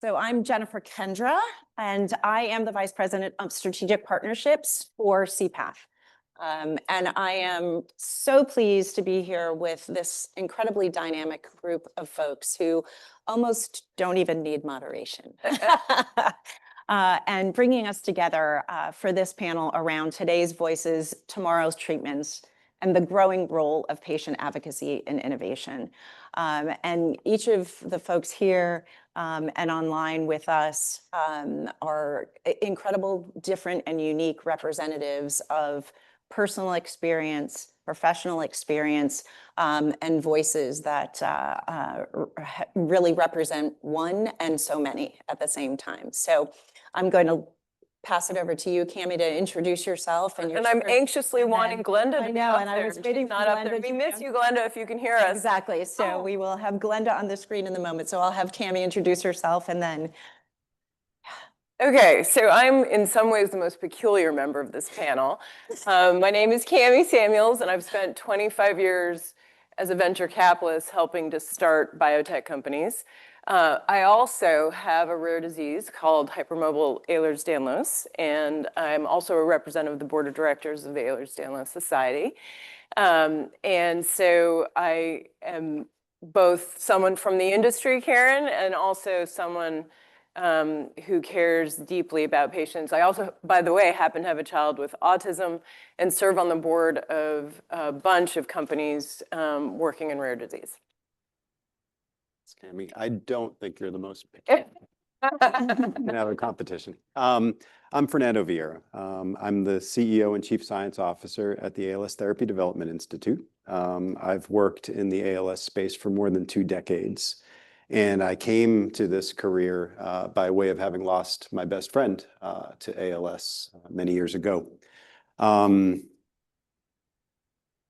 So I'm Jennifer Kendra, and I am the Vice President of Strategic Partnerships for CPAF. And I am so pleased to be here with this incredibly dynamic group of folks who almost don't even need moderation. And bringing us together for this panel around today's voices, tomorrow's treatments, and the growing role of patient advocacy and innovation. And each of the folks here and online with us are incredible, different, and unique representatives of personal experience, professional experience, and voices that really represent one and so many at the same time. So I'm going to pass it over to you, Cami, to introduce yourself. And I'm anxiously wanting Glenda to be up there. I was waiting for Glenda. We miss you, Glenda, if you can hear us. Exactly. So we will have Glenda on the screen in the moment. So I'll have Cami introduce herself and then. Okay, so I'm in some ways the most peculiar member of this panel. My name is Cami Samuels, and I've spent 25 years as a venture capitalist helping to start biotech companies. I also have a rare disease called hypermobile Ehlers-Danlos, and I'm also a representative of the board of directors of the Ehlers-Danlos Society. And so I am both someone from the industry, Karen, and also someone who cares deeply about patients. I also, by the way, happen to have a child with autism and serve on the board of a bunch of companies working in rare disease. Cami, I don't think you're the most picky. Can have a competition. I'm Fernando Vieira. I'm the CEO and Chief Science Officer at the ALS Therapy Development Institute. I've worked in the ALS space for more than 2 decades, and I came to this career by way of having lost my best friend to ALS many years ago.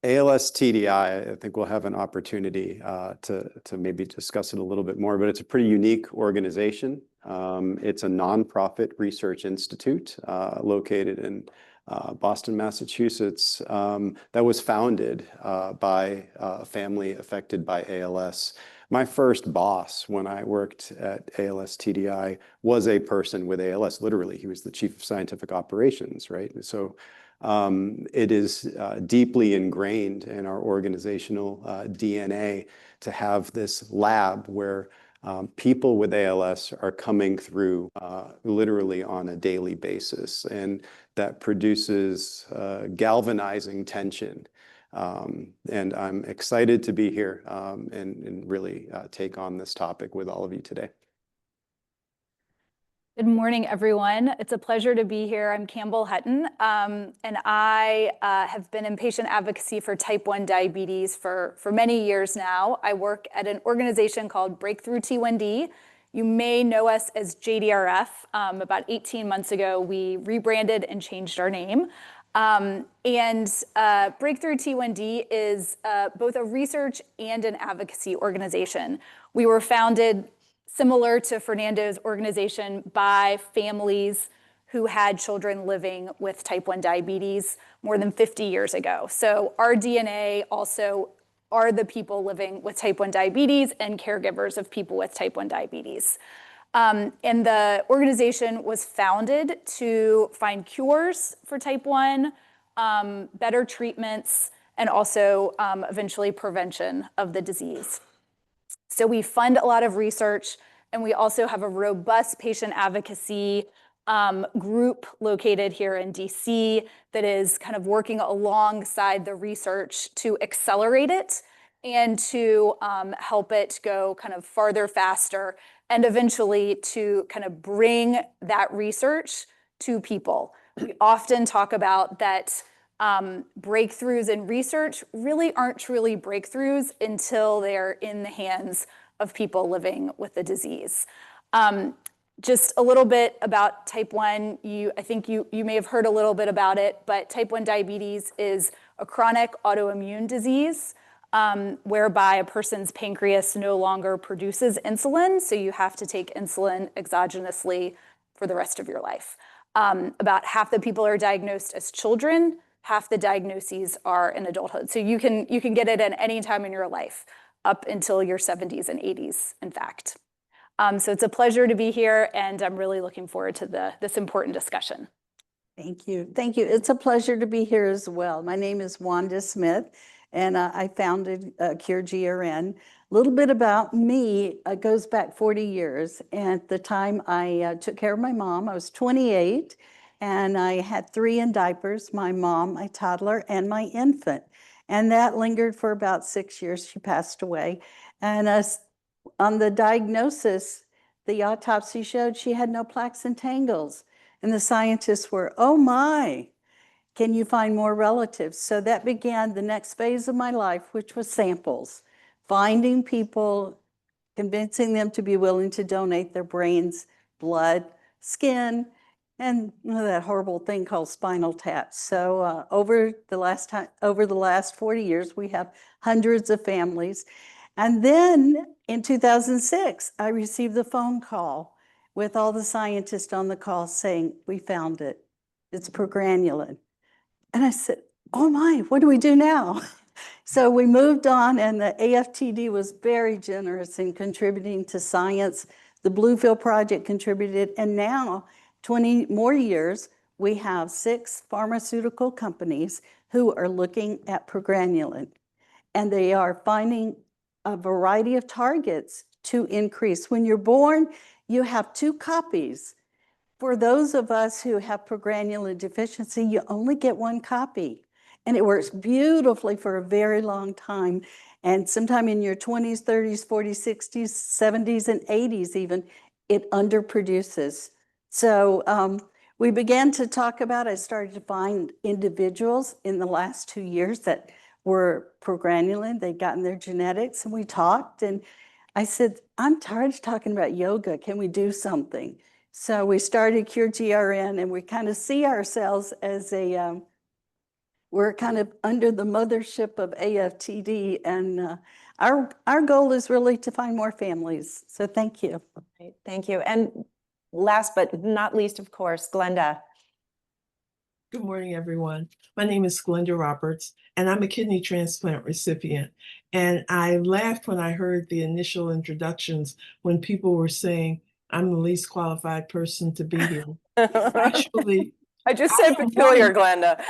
ALS TDI, I think we'll have an opportunity to maybe discuss it a little bit more, but it's a pretty unique organization. It's a nonprofit research institute located in Boston, Massachusetts, that was founded by a family affected by ALS. My first boss when I worked at ALS TDI was a person with ALS. Literally, he was the chief of scientific operations, right? So it is deeply ingrained in our organizational DNA to have this lab where people with ALS are coming through literally on a daily basis, and that produces galvanizing tension. And I'm excited to be here and really take on this topic with all of you today. Good morning, everyone. It's a pleasure to be here. I'm Campbell Hutton, and I have been in patient advocacy for type 1 diabetes for many years now. I work at an organization called Breakthrough T1D. You may know us as JDRF. About 18 months ago, we rebranded and changed our name. And Breakthrough T1D is both a research and an advocacy organization. We were founded similar to Fernando's organization by families who had children living with type 1 diabetes more than 50 years ago. So our DNA also are the people living with type 1 diabetes and caregivers of people with type 1 diabetes. And the organization was founded to find cures for type 1, better treatments, and also eventually prevention of the disease. So we fund a lot of research, and we also have a robust patient advocacy group located here in DC that is kind of working alongside the research to accelerate it and to help it go kind of farther, faster, and eventually to kind of bring that research to people. We often talk about that breakthroughs in research really aren't truly breakthroughs until they're in the hands of people living with the disease. Just a little bit about type 1. I think you may have heard a little bit about it, but type 1 diabetes is a chronic autoimmune disease whereby a person's pancreas no longer produces insulin, so you have to take insulin exogenously for the rest of your life. About half the people are diagnosed as children, half the diagnoses are in adulthood. So you can get it at any time in your life, up until your 70s and 80s, in fact. So it's a pleasure to be here, and I'm really looking forward to this important discussion. Thank you. Thank you. It's a pleasure to be here as well. My name is Wanda Smith, and I founded CureGRN. A little bit about me, it goes back 40 years. And at the time I took care of my mom, I was 28, and I had 3 in diapers, my mom, my toddler, and my infant. And that lingered for about 6 years. She passed away. And on the diagnosis, the autopsy showed she had no plaques and tangles. And the scientists were, oh my, can you find more relatives? So that began the next phase of my life, which was samples, finding people, convincing them to be willing to donate their brains, blood, skin, and that horrible thing called spinal tap. So over the last 40 years, we have hundreds of families. And then in 2006, I received the phone call with all the scientists on the call saying, we found it. It's progranulin. And I said, oh my, what do we do now? So we moved on, and the AFTD was very generous in contributing to science. The Bluefield Project contributed, and now 20 more years, we have 6 pharmaceutical companies who are looking at progranulin, and they are finding a variety of targets to increase. When you're born, you have 2 copies. For those of us who have progranulin deficiency, you only get 1 copy. And it works beautifully for a very long time. And sometime in your 20s, 30s, 40s, 60s, 70s, and 80s even, it underproduces. So we began to talk about, I started to find individuals in the last 2 years that were progranulin. They'd gotten their genetics, and we talked. And I said, I'm tired of talking about yoga. Can we do something? So we started CureGRN, and we kind of see ourselves as we're kind of under the mothership of AFTD, and our goal is really to find more families. So thank you. Great, thank you. And last but not least, of course, Glenda. Good morning, everyone. My name is Glenda Roberts, and I'm a kidney transplant recipient. And I laughed when I heard the initial introductions when people were saying, I'm the least qualified person to be here. Actually, I just said peculiar, Glenda.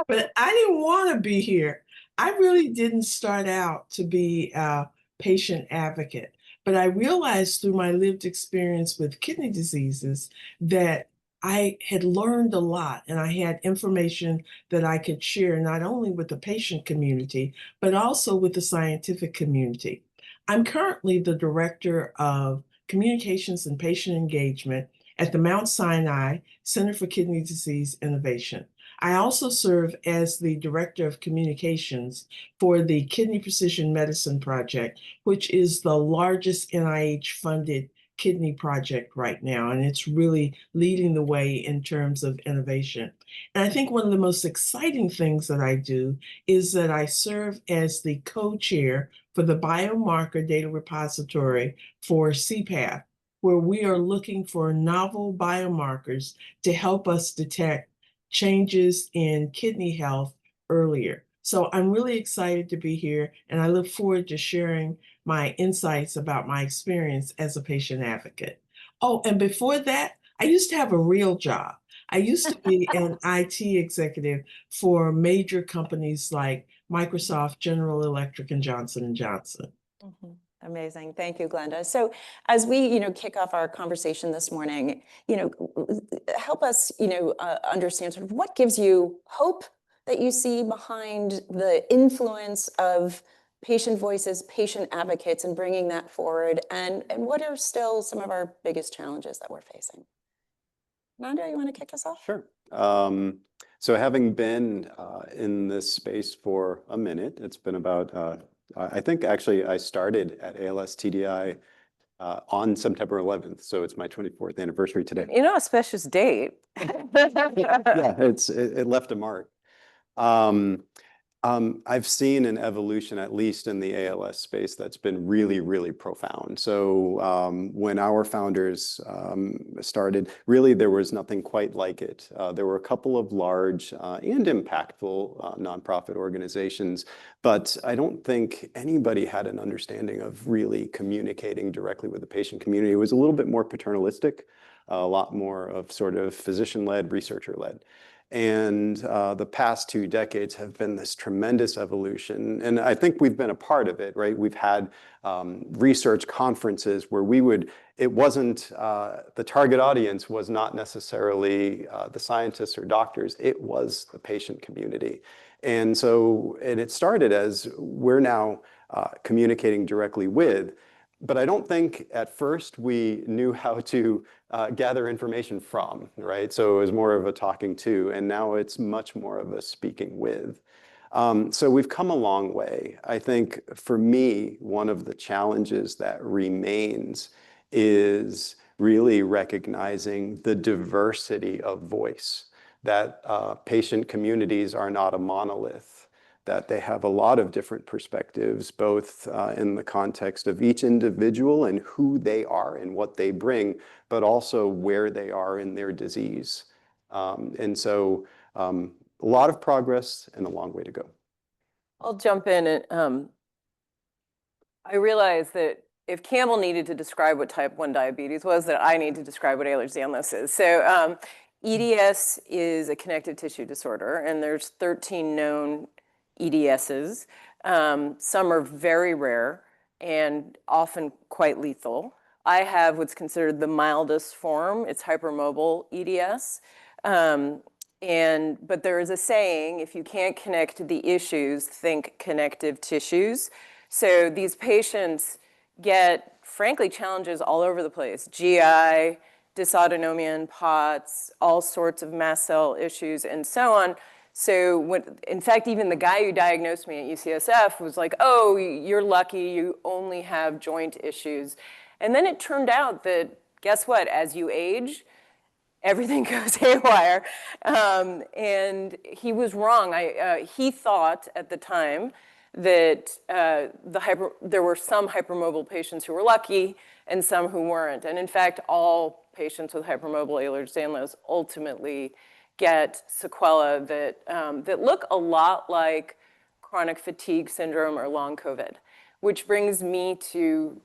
but I didn't want to be here. I really didn't start out to be a patient advocate, but I realized through my lived experience with kidney diseases that I had learned a lot, and I had information that I could share not only with the patient community, but also with the scientific community. I'm currently the Director of Communications and Patient Engagement at the Mount Sinai Center for Kidney Disease Innovation. I also serve as the Director of Communications for the Kidney Precision Medicine Project, which is the largest NIH-funded kidney project right now, and it's really leading the way in terms of innovation. And I think one of the most exciting things that I do is that I serve as the co-chair for the Biomarker Data Repository for CPATH, where we are looking for novel biomarkers to help us detect changes in kidney health earlier. So I'm really excited to be here, and I look forward to sharing my insights about my experience as a patient advocate. Oh, and before that, I used to have a real job. I used to be an IT executive for major companies like Microsoft, General Electric, and Johnson & Johnson. Mm-hmm. Amazing. Thank you, Glenda. So as we, kick off our conversation this morning, help us, understand sort of what gives you hope that you see behind the influence of patient voices, patient advocates, and bringing that forward, and what are still some of our biggest challenges that we're facing? Fernando, you want to kick us off? Sure. So having been in this space for a minute, it's been about, I think actually I started at ALS TDI on September 11th. So it's my 24th anniversary today. A specious date. Yeah, it left a mark. I've seen an evolution, at least in the ALS space, that's been really, really profound. So when our founders started, really there was nothing quite like it. There were a couple of large and impactful nonprofit organizations, but I don't think anybody had an understanding of really communicating directly with the patient community. It was a little bit more paternalistic, a lot more of sort of physician-led, researcher-led. And the past 2 decades have been this tremendous evolution. And I think we've been a part of it, right? We've had research conferences where it wasn't, the target audience was not necessarily the scientists or doctors, it was the patient community. And it started as we're now communicating directly with, but I don't think at first we knew how to gather information from, right? So it was more of a talking to, and now it's much more of a speaking with. So we've come a long way. I think for me, one of the challenges that remains is really recognizing the diversity of voice, that patient communities are not a monolith, that they have a lot of different perspectives, both in the context of each individual and who they are and what they bring, but also where they are in their disease. And so a lot of progress and a long way to go. I'll jump in and I realized that if Campbell needed to describe what type 1 diabetes was, that I need to describe what Ehlers-Danlos is. So EDS is a connective tissue disorder, and there's 13 known EDSs. Some are very rare and often quite lethal. I have what's considered the mildest form. It's hypermobile EDS. But there is a saying, if you can't connect the issues, think connective tissues. So these patients get, frankly, challenges all over the place. GI, dysautonomia in POTS, all sorts of mast cell issues, and so on. So in fact, even the guy who diagnosed me at UCSF was like, oh, you're lucky, you only have joint issues. And then it turned out that, guess what, as you age, everything goes haywire. And he was wrong. He thought at the time that there were some hypermobile patients who were lucky and some who weren't. And in fact, all patients with hypermobile Ehlers-Danlos ultimately get sequelae that look a lot like chronic fatigue syndrome or long COVID, which brings me to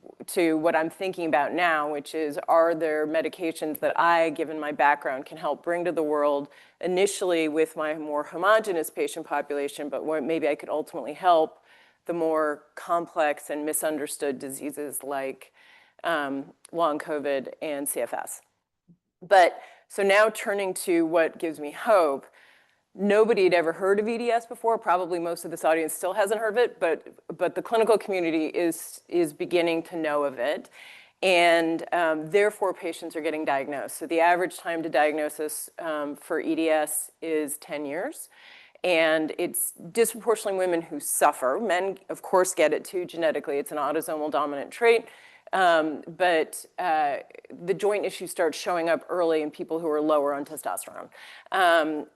what I'm thinking about now, which is, are there medications that I, given my background, can help bring to the world initially with my more homogeneous patient population, but where maybe I could ultimately help the more complex and misunderstood diseases like long COVID and CFS. But so now turning to what gives me hope, nobody had ever heard of EDS before. Probably most of this audience still hasn't heard of it, but the clinical community is beginning to know of it. And therefore, patients are getting diagnosed. So the average time to diagnosis for EDS is 10 years. And it's disproportionately women who suffer. Men, of course, get it too genetically. It's an autosomal dominant trait. But the joint issues start showing up early in people who are lower on testosterone.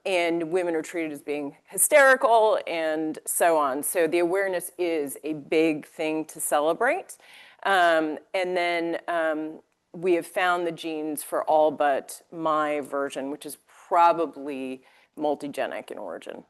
And women are treated as being hysterical and so on. So the awareness is a big thing to celebrate. And then we have found the genes for all but my version, which is probably multigenic in origin.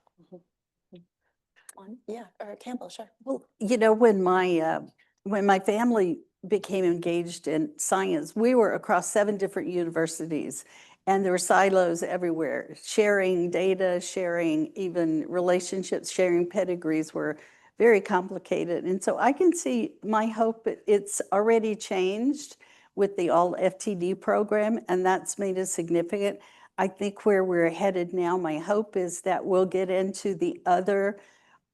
Yeah, or Campbell, sure. Well, you know, when my family became engaged in science, we were across 7 different universities, and there were silos everywhere. Sharing data, sharing even relationships, sharing pedigrees were very complicated. And so I can see my hope, it's already changed with the all FTD program, and that's made it significant. I think where we're headed now, my hope is that we'll get into the other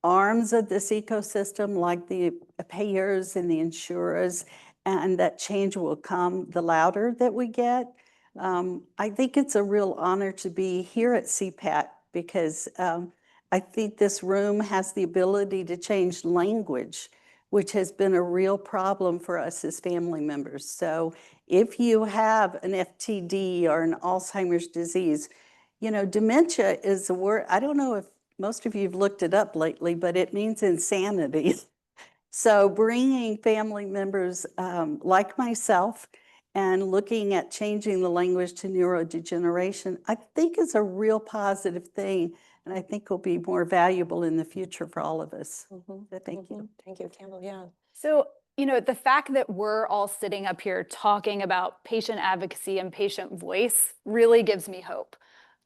arms of this ecosystem, like the payers and the insurers, and that change will come the louder that we get. I think it's a real honor to be here at CPAC because I think this room has the ability to change language, which has been a real problem for us as family members. So if you have an FTD or an Alzheimer's disease, you know, dementia is a word, I don't know if most of you have looked it up lately, but it means insanity. So bringing family members like myself and looking at changing the language to neurodegeneration, I think is a real positive thing, and I think will be more valuable in the future for all of us. So thank you. Thank you, Campbell. Yeah. So, you know, the fact that we're all sitting up here talking about patient advocacy and patient voice really gives me hope.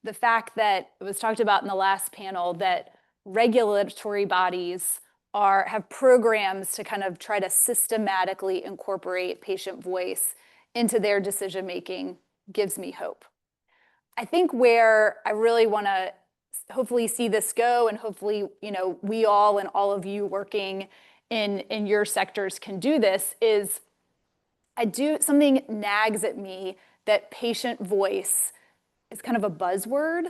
The fact that it was talked about in the last panel that regulatory bodies have programs to kind of try to systematically incorporate patient voice into their decision making gives me hope. I think where I really want to hopefully see this go, and hopefully, you know, we all and all of you working in your sectors can do this, is something nags at me that patient voice is kind of a buzzword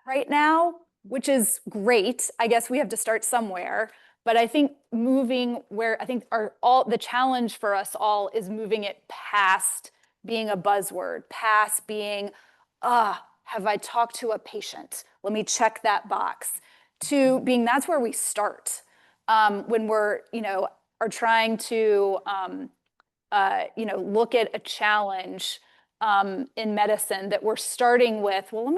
right now, which is great. I guess we have to start somewhere. But I think the challenge for us all is moving it past being a buzzword, past being, have I talked to a patient? Let me check that box. To being, that's where we start when we're, are trying to, look at a challenge in medicine, that we're starting with, well,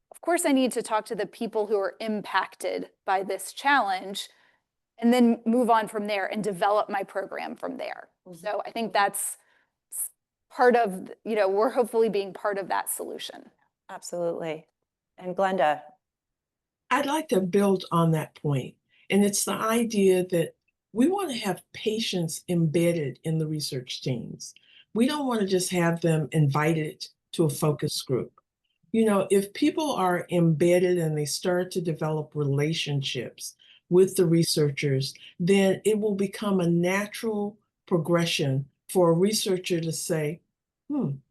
of course I need to talk to the people who are impacted by this challenge, and then move on from there and develop my program from there. So I think that's part of, we're hopefully being part of that solution. Absolutely. And Glenda. I'd like to build on that point. And it's the idea that we want to have patients embedded in the research teams. We don't want to just have them invited to a focus group. If people are embedded and they start to develop relationships with the researchers, then it will become a natural progression for a researcher to say,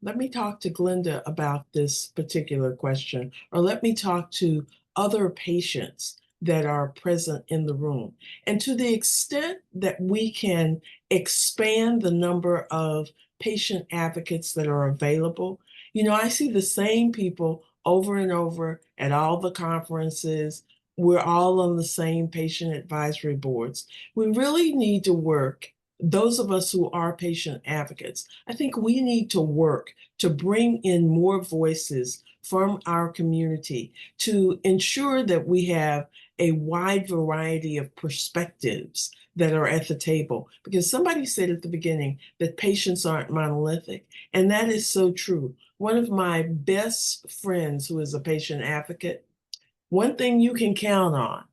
let me talk to Glenda about this particular question, or let me talk to other patients that are present in the room. And to the extent that we can expand the number of patient advocates that are available, I see the same people over and over at all the conferences. We're all on the same patient advisory boards. We really need to work, those of us who are patient advocates, I think we need to work to bring in more voices from our community to ensure that we have a wide variety of perspectives that are at the table. Because somebody said at the beginning that patients aren't monolithic, and that is so true. One of my best friends who is a patient advocate, one thing you can count on,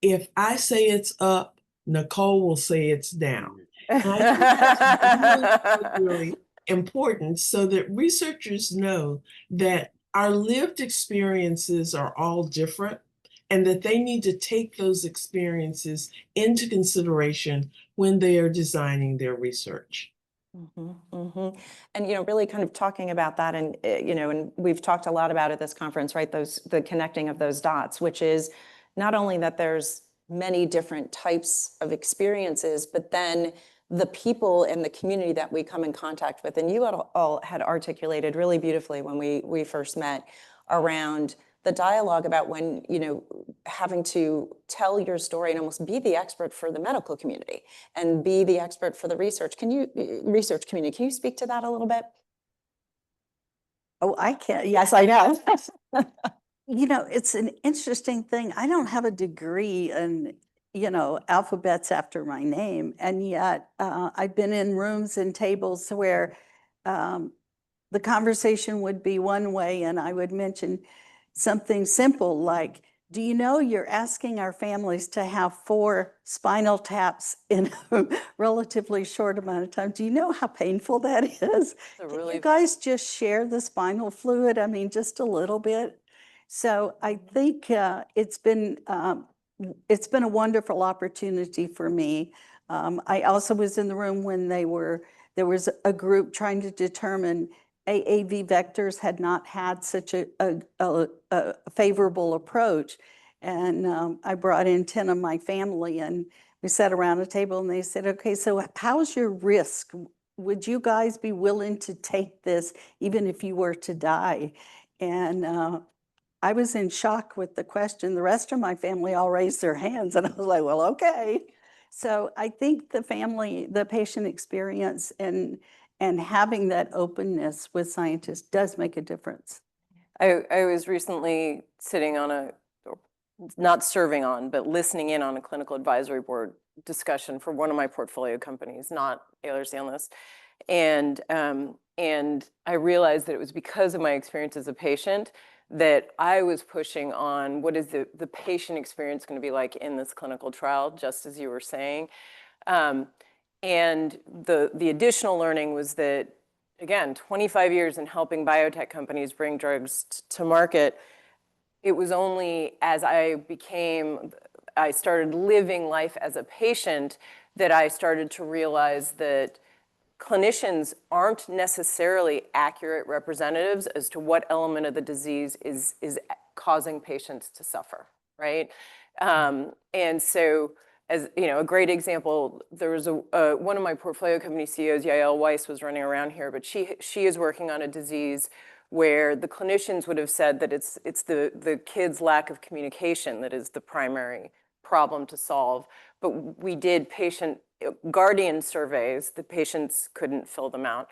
if I say it's up, Nicole will say it's down. And I think that's really important, so that researchers know that our lived experiences are all different, and that they need to take those experiences into consideration when they are designing their research. And, really kind of talking about that, and, and we've talked a lot about at this conference, right? The connecting of those dots, which is not only that there's many different types of experiences, but then the people in the community that we come in contact with. And you all had articulated really beautifully when we first met around the dialogue about when, having to tell your story and almost be the expert for the medical community and be the expert for the research community. Can you speak to that a little bit? Oh, I can. Yes, I know. It's an interesting thing. I don't have a degree in, alphabets after my name. And yet I've been in rooms and tables where the conversation would be one way, and I would mention something simple like, do you know you're asking our families to have 4 spinal taps in a relatively short amount of time? Do you know how painful that is? Can you guys just share the spinal fluid? I mean, just a little bit. So I think it's been a wonderful opportunity for me. I also was in the room when there was a group trying to determine AAV vectors had not had such a favorable approach. And I brought in 10 of my family, and we sat around a table, and they said, okay, so how's your risk? Would you guys be willing to take this even if you were to die? And I was in shock with the question. The rest of my family all raised their hands, and I was like, well, okay. So I think the patient experience and having that openness with scientists does make a difference. I was recently sitting on not serving on, but listening in on a clinical advisory board discussion for one of my portfolio companies, not Ehlers-Danlos. And I realized that it was because of my experience as a patient that I was pushing on what is the patient experience going to be like in this clinical trial, just as you were saying. And the additional learning was that, again, 25 years in helping biotech companies bring drugs to market, it was only as I started living life as a patient that I started to realize that clinicians aren't necessarily accurate representatives as to what element of the disease is causing patients to suffer, right? And so, as you know, a great example, there was one of my portfolio company CEOs, Yael Weiss, was running around here, but she is working on a disease where the clinicians would have said that it's the kid's lack of communication that is the primary problem to solve. But we did patient guardian surveys. The patients couldn't fill them out,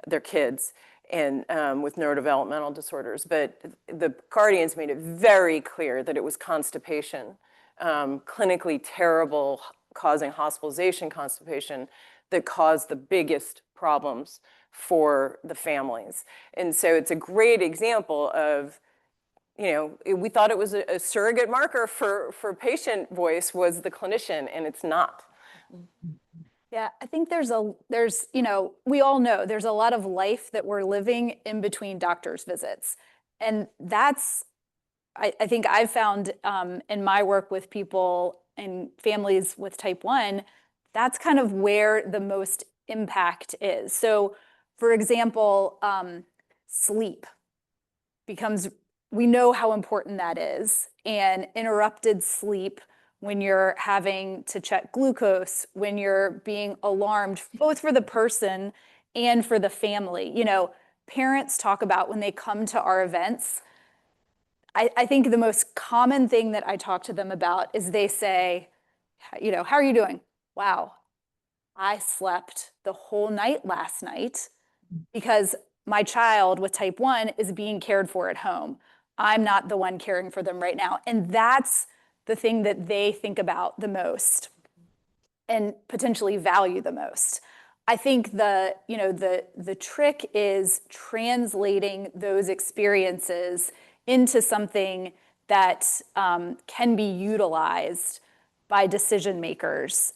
their kids, and with neurodevelopmental disorders. But the guardians made it very clear that it was constipation, clinically terrible, causing hospitalization constipation, that caused the biggest problems for the families. And so it's a great example of, you know, we thought it was a surrogate marker for patient voice was the clinician, and it's not. Yeah, I think there's, you know, we all know there's a lot of life that we're living in between doctor's visits. And that's, I think I've found in my work with people and families with type 1, that's kind of where the most impact is. So, for example, sleep becomes, we know how important that is. And interrupted sleep, when you're having to check glucose, when you're being alarmed, both for the person and for the family. You know, parents talk about when they come to our events, I think the most common thing that I talk to them about is they say, you know, how are you doing? Wow, I slept the whole night last night because my child with type 1 is being cared for at home. I'm not the one caring for them right now. And that's the thing that they think about the most and potentially value the most. I think the trick is translating those experiences into something that can be utilized by decision makers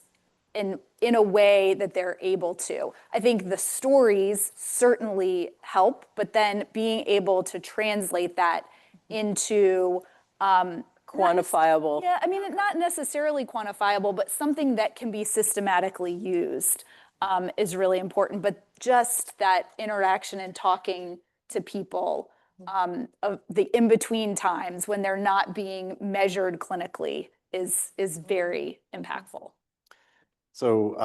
in a way that they're able to. I think the stories certainly help, but then being able to translate that into quantifiable. Yeah, I mean, not necessarily quantifiable, but something that can be systematically used is really important. But just that interaction and talking to people of the in-between times when they're not being measured clinically is very impactful. So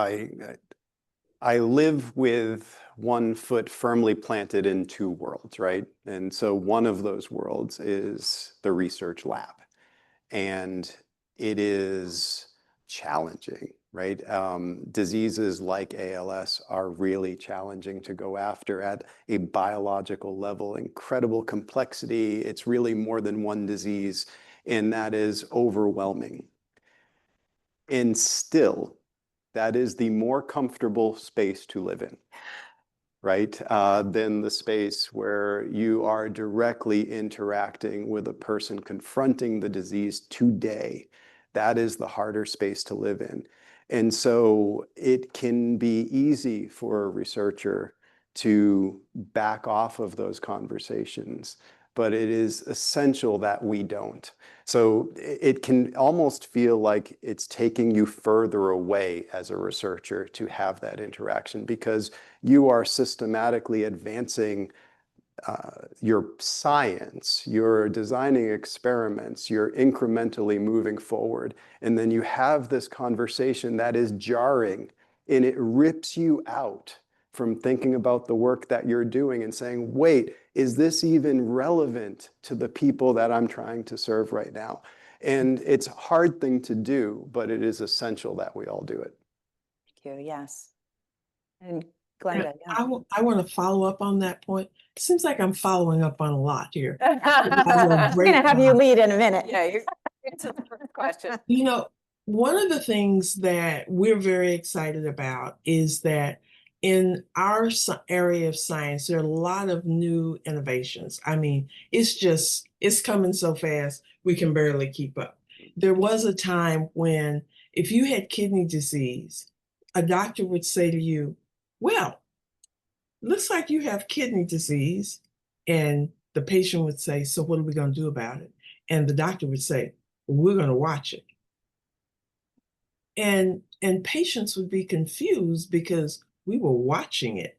I live with one foot firmly planted in two worlds, right? And so one of those worlds is the research lab. And it is challenging, right? Diseases like ALS are really challenging to go after at a biological level, incredible complexity. It's really more than one disease, and that is overwhelming. And still, that is the more comfortable space to live in, right? Than the space where you are directly interacting with a person confronting the disease today. That is the harder space to live in. And so it can be easy for a researcher to back off of those conversations, but it is essential that we don't. So it can almost feel like it's taking you further away as a researcher to have that interaction because you are systematically advancing your science, you're designing experiments, you're incrementally moving forward. And then you have this conversation that is jarring and it rips you out from thinking about the work that you're doing and saying, wait, is this even relevant to the people that I'm trying to serve right now? And it's a hard thing to do, but it is essential that we all do it. Thank you. Yes. And And Glenda, yeah. I want to follow up on that point. Seems like I'm following up on a lot here. I'm going to have you lead in a minute. Yeah, you're into the first question. You know, one of the things that we're very excited about is that in our area of science, there are a lot of new innovations. I mean, it's coming so fast, we can barely keep up. There was a time when if you had kidney disease, a doctor would say to you, well, looks like you have kidney disease. And the patient would say, so what are we going to do about it? And the doctor would say, we're going to watch it. And patients would be confused because we were watching it.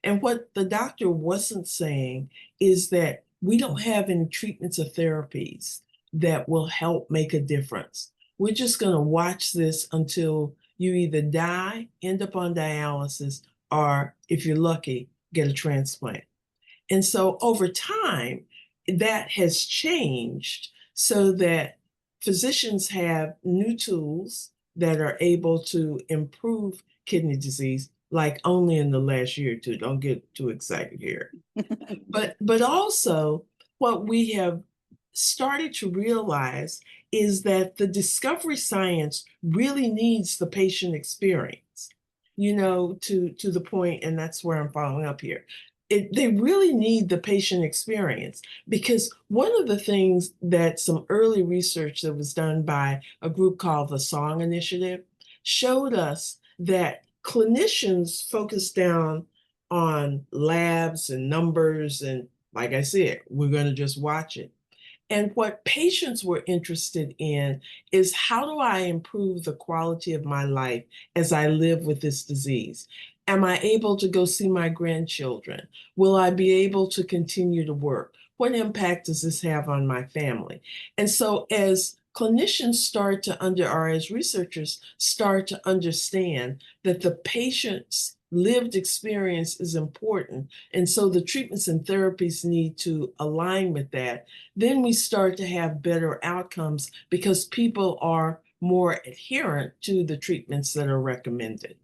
And what the doctor wasn't saying is that we don't have any treatments or therapies that will help make a difference. We're just going to watch this until you either die, end up on dialysis, or if you're lucky, get a transplant. And so over time, that has changed so that physicians have new tools that are able to improve kidney disease, like only in the last year or two. Don't get too excited here. But also what we have started to realize is that the discovery science really needs the patient experience, you know, to the point, and that's where I'm following up here. They really need the patient experience, because one of the things that some early research that was done by a group called the Song Initiative showed us that clinicians focus down on labs and numbers, and like I said, we're going to just watch it. And what patients were interested in is, how do I improve the quality of my life as I live with this disease? Am I able to go see my grandchildren? Will I be able to continue to work? What impact does this have on my family? And so as clinicians start to or as researchers start to understand that the patient's lived experience is important, and so the treatments and therapies need to align with that, then we start to have better outcomes because people are more adherent to the treatments that are recommended.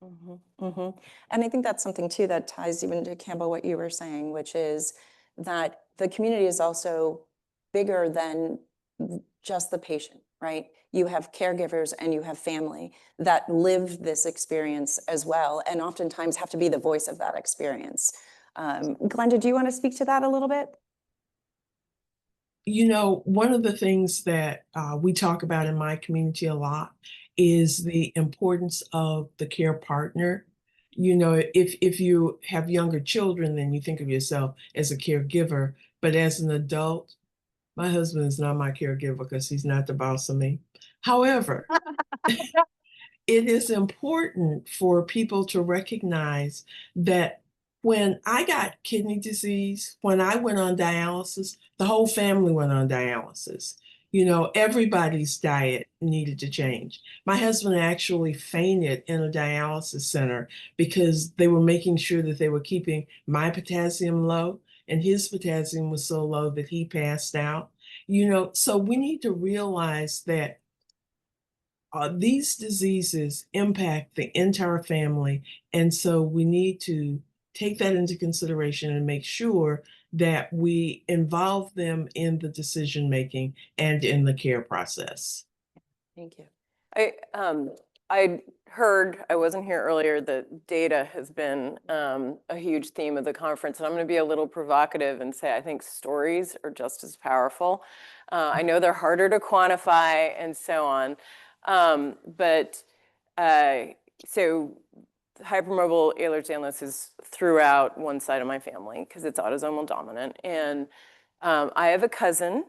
And I think that's something too that ties even to Campbell, what you were saying, which is that the community is also bigger than just the patient, right? You have caregivers and you have family that live this experience as well, and oftentimes have to be the voice of that experience. Glenda, do you want to speak to that a little bit? You know, one of the things that we talk about in my community a lot is the importance of the care partner. You know, if you have younger children, then you think of yourself as a caregiver, but as an adult, my husband is not my caregiver because he's not the boss of me. However, it is important for people to recognize that when I got kidney disease, when I went on dialysis, the whole family went on dialysis. You know, everybody's diet needed to change. My husband actually fainted in a dialysis center because they were making sure that they were keeping my potassium low, and his potassium was so low that he passed out. You know, so we need to realize that these diseases impact the entire family. And so we need to take that into consideration and make sure that we involve them in the decision-making and in the care process. Thank you. I heard, I wasn't here earlier, that data has been a huge theme of the conference. And I'm going to be a little provocative and say I think stories are just as powerful. I know they're harder to quantify and so on. So hypermobile Ehlers-Danlos is throughout one side of my family because it's autosomal dominant. And I have a cousin.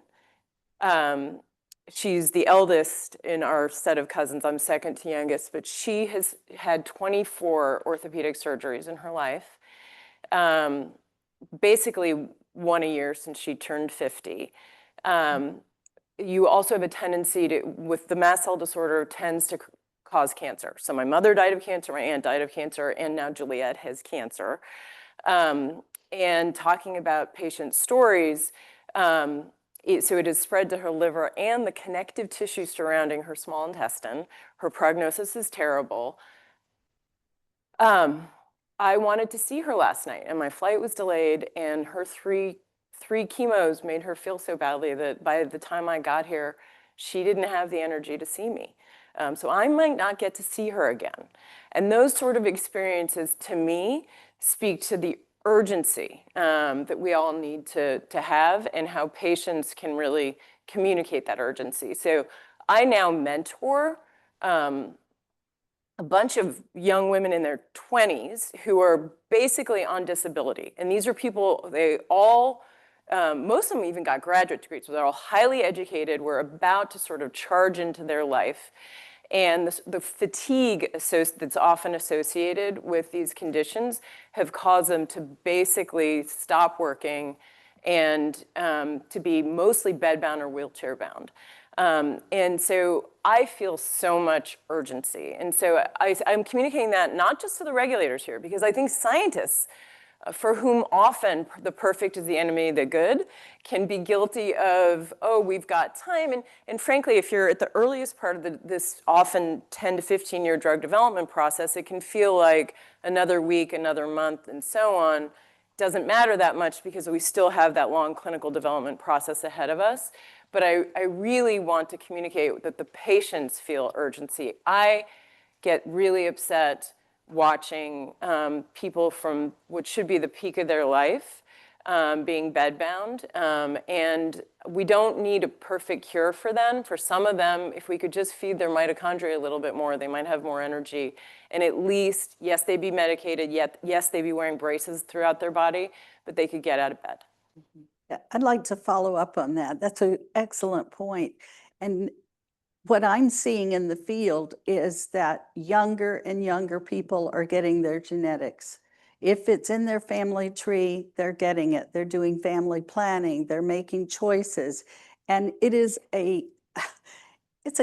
She's the eldest in our set of cousins. I'm second to youngest, but she has had 24 orthopedic surgeries in her life. Basically one a year since she turned 50. You also have a tendency to, with the mast cell disorder, tends to cause cancer. So my mother died of cancer, my aunt died of cancer, and now Juliet has cancer. And talking about patient stories, so it has spread to her liver and the connective tissue surrounding her small intestine. Her prognosis is terrible. I wanted to see her last night, and my flight was delayed, and her three chemos made her feel so badly that by the time I got here, she didn't have the energy to see me. So I might not get to see her again. And those sort of experiences, to me, speak to the urgency that we all need to have and how patients can really communicate that urgency. So I now mentor a bunch of young women in their 20s who are basically on disability. And these are people, they all, most of them even got graduate degrees, so they're all highly educated, were about to sort of charge into their life. And the fatigue that's often associated with these conditions have caused them to basically stop working and to be mostly bedbound or wheelchair bound. And so I feel so much urgency. And so I'm communicating that not just to the regulators here, because I think scientists, for whom often the perfect is the enemy of the good, can be guilty of, oh, we've got time. And frankly, if you're at the earliest part of this often 10 to 15-year drug development process, it can feel like another week, another month, and so on. Doesn't matter that much because we still have that long clinical development process ahead of us. But I really want to communicate that the patients feel urgency. I get really upset watching people from what should be the peak of their life being bedbound. And we don't need a perfect cure for them. For some of them, if we could just feed their mitochondria a little bit more, they might have more energy. And at least, yes, they'd be medicated, yes, they'd be wearing braces throughout their body, but they could get out of bed. Yeah, I'd like to follow up on that. That's an excellent point. And what I'm seeing in the field is that younger and younger people are getting their genetics. If it's in their family tree, they're getting it. They're doing family planning. They're making choices. And it's a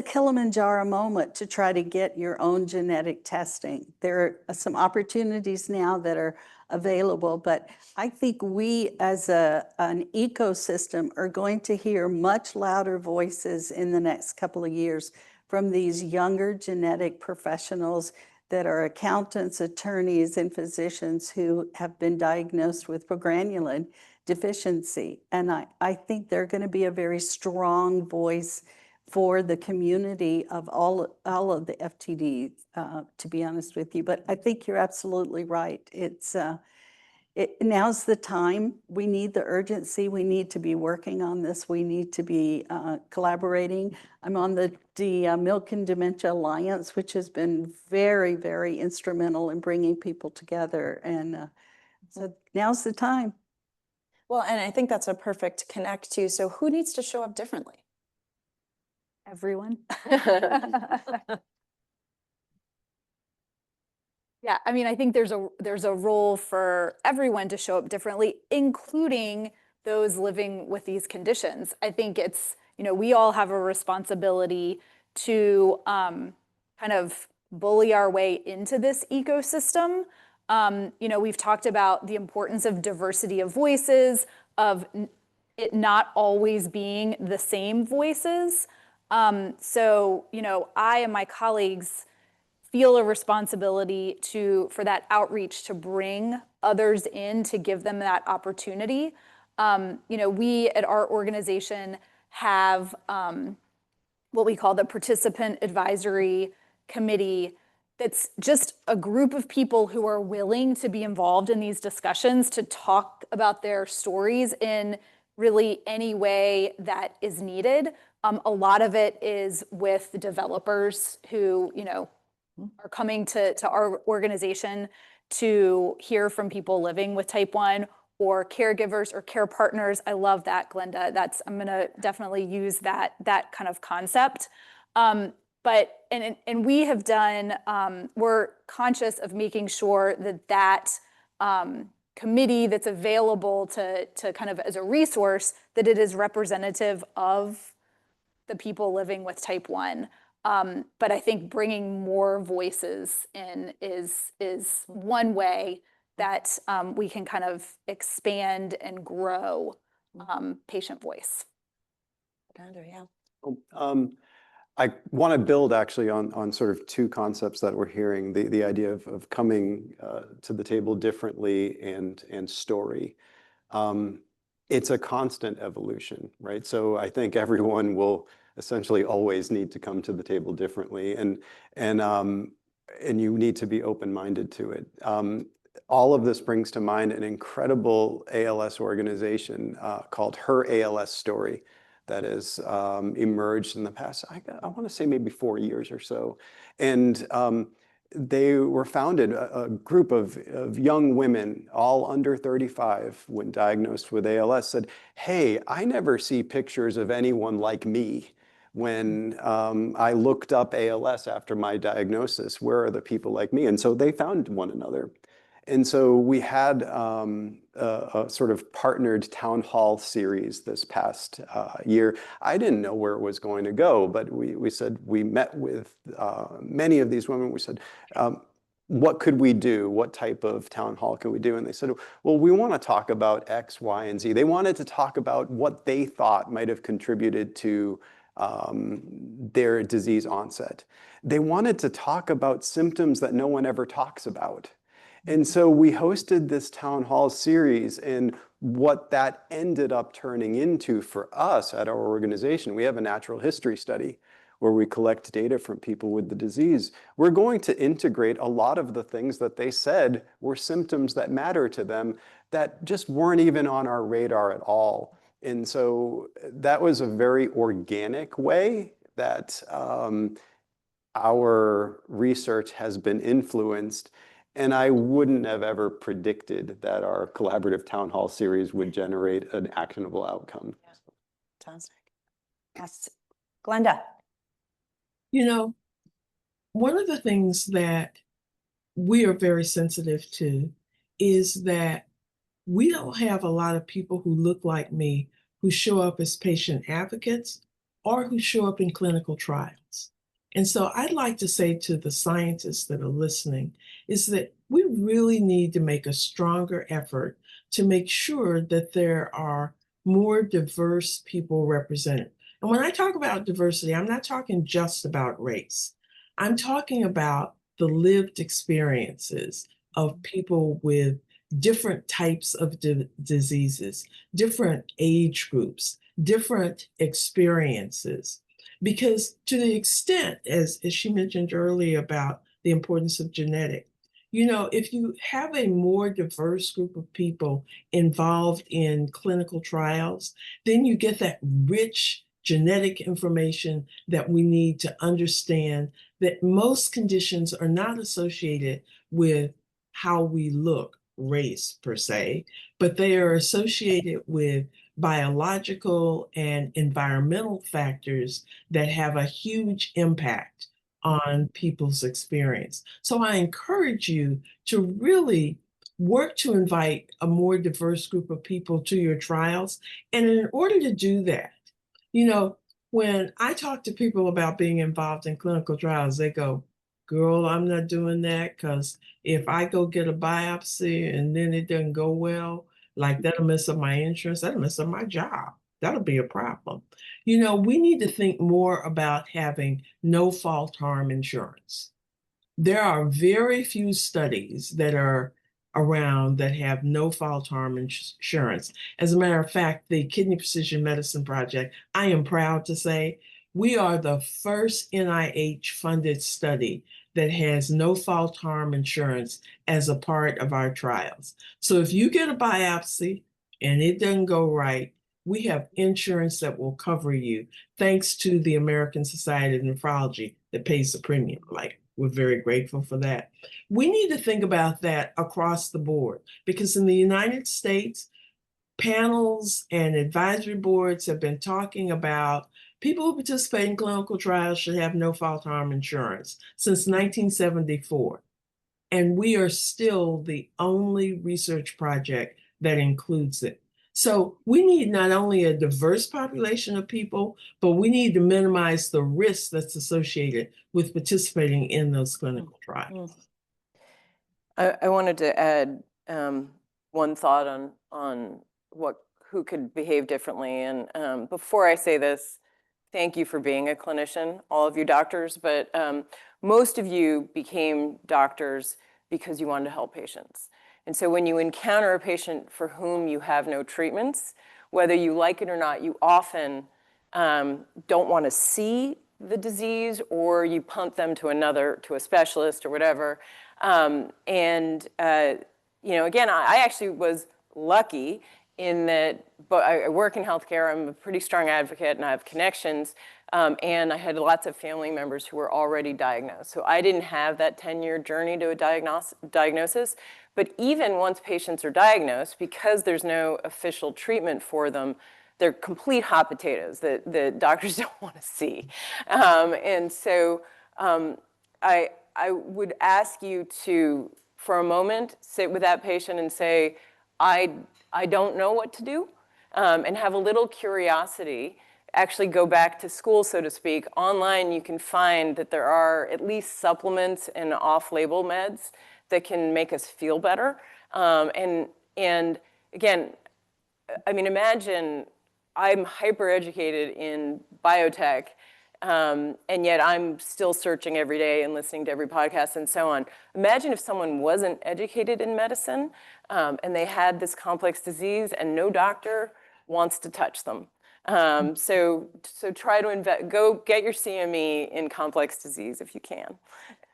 Kilimanjaro moment to try to get your own genetic testing. There are some opportunities now that are available, but I think we as an ecosystem are going to hear much louder voices in the next couple of years from these younger genetic professionals that are accountants, attorneys, and physicians who have been diagnosed with progranulin deficiency. And I think they're going to be a very strong voice for the community of all of the FTD, to be honest with you. But I think you're absolutely right. Now's the time. We need the urgency. We need to be working on this. We need to be collaborating. I'm on the Milk and Dementia Alliance, which has been very, very instrumental in bringing people together. And so now's the time. Well, and I think that's a perfect connect to, so who needs to show up differently? Everyone. Yeah, I mean, I think there's a role for everyone to show up differently, including those living with these conditions. I think it's, we all have a responsibility to kind of bully our way into this ecosystem. We've talked about the importance of diversity of voices, of it not always being the same voices. So, I and my colleagues feel a responsibility for that outreach, to bring others in, to give them that opportunity. We at our organization have what we call the Participant Advisory Committee. That's just a group of people who are willing to be involved in these discussions, to talk about their stories in really any way that is needed. A lot of it is with the developers who, are coming to our organization to hear from people living with type 1, or caregivers or care partners. I love that, Glenda. I'm gonna definitely use that kind of concept. But we have done, we're conscious of making sure that committee that's available to kind of as a resource, that it is representative of the people living with type 1. But I think bringing more voices in is one way that we can kind of expand and grow patient voice. Fernando, yeah. I want to build actually on sort of two concepts that we're hearing, the idea of coming to the table differently and story. It's a constant evolution, right? So I think everyone will essentially always need to come to the table differently, and you need to be open-minded to it. All of this brings to mind an incredible ALS organization called Her ALS Story that has emerged in the past, I want to say maybe 4 years or so. And they were founded, a group of young women, all under 35, when diagnosed with ALS, said, hey, I never see pictures of anyone like me. When I looked up ALS after my diagnosis, where are the people like me? And so they found one another. And so we had a sort of partnered town hall series this past year. I didn't know where it was going to go, but we said, we met with many of these women. We said, what could we do? What type of town hall could we do? And they said, well, we want to talk about X, Y, and Z. They wanted to talk about what they thought might have contributed to their disease onset. They wanted to talk about symptoms that no one ever talks about. And so we hosted this town hall series, and what that ended up turning into for us at our organization, we have a natural history study where we collect data from people with the disease. We're going to integrate a lot of the things that they said were symptoms that matter to them that just weren't even on our radar at all. And so that was a very organic way that our research has been influenced. And I wouldn't have ever predicted that our collaborative town hall series would generate an actionable outcome. Yeah. Fantastic. Yes. Glenda. You know, one of the things that we are very sensitive to is that we don't have a lot of people who look like me who show up as patient advocates or who show up in clinical trials. And so I'd like to say to the scientists that are listening is that we really need to make a stronger effort to make sure that there are more diverse people represented. And when I talk about diversity, I'm not talking just about race. I'm talking about the lived experiences of people with different types of diseases, different age groups, different experiences. Because to the extent, as she mentioned earlier about the importance of genetic, you know, if you have a more diverse group of people involved in clinical trials, then you get that rich genetic information that we need to understand that most conditions are not associated with how we look, race per se, but they are associated with biological and environmental factors that have a huge impact on people's experience. So I encourage you to really work to invite a more diverse group of people to your trials. And in order to do that, you know, when I talk to people about being involved in clinical trials, they go, girl, I'm not doing that because if I go get a biopsy and then it doesn't go well, like that'll mess up my insurance, that'll mess up my job. That'll be a problem. You know, we need to think more about having no fault harm insurance. There are very few studies that are around that have no fault harm insurance. As a matter of fact, the Kidney Precision Medicine Project, I am proud to say, we are the first NIH-funded study that has no fault harm insurance as a part of our trials. So if you get a biopsy and it doesn't go right, we have insurance that will cover you, thanks to the American Society of Nephrology that pays the premium. Like, we're very grateful for that. We need to think about that across the board, because in the United States, panels and advisory boards have been talking about people who participate in clinical trials should have no fault harm insurance since 1974. And we are still the only research project that includes it. So we need not only a diverse population of people, but we need to minimize the risk that's associated with participating in those clinical trials. I wanted to add one thought on who could behave differently. And before I say this, thank you for being a clinician, all of you doctors, but most of you became doctors because you wanted to help patients. And so when you encounter a patient for whom you have no treatments, whether you like it or not, you often don't want to see the disease, or you punt them to a specialist or whatever. Again, I actually was lucky in that, but I work in healthcare. I'm a pretty strong advocate and I have connections. And I had lots of family members who were already diagnosed. So I didn't have that 10-year journey to a diagnosis. But even once patients are diagnosed, because there's no official treatment for them, they're complete hot potatoes that the doctors don't want to see. I would ask you to, for a moment, sit with that patient and say, I don't know what to do, and have a little curiosity. Actually go back to school, so to speak. Online, you can find that there are at least supplements and off-label meds that can make us feel better. And again, I mean, imagine I'm hyper-educated in biotech, and yet I'm still searching every day and listening to every podcast and so on. Imagine if someone wasn't educated in medicine, and they had this complex disease and no doctor wants to touch them. So try to go get your CME in complex disease if you can.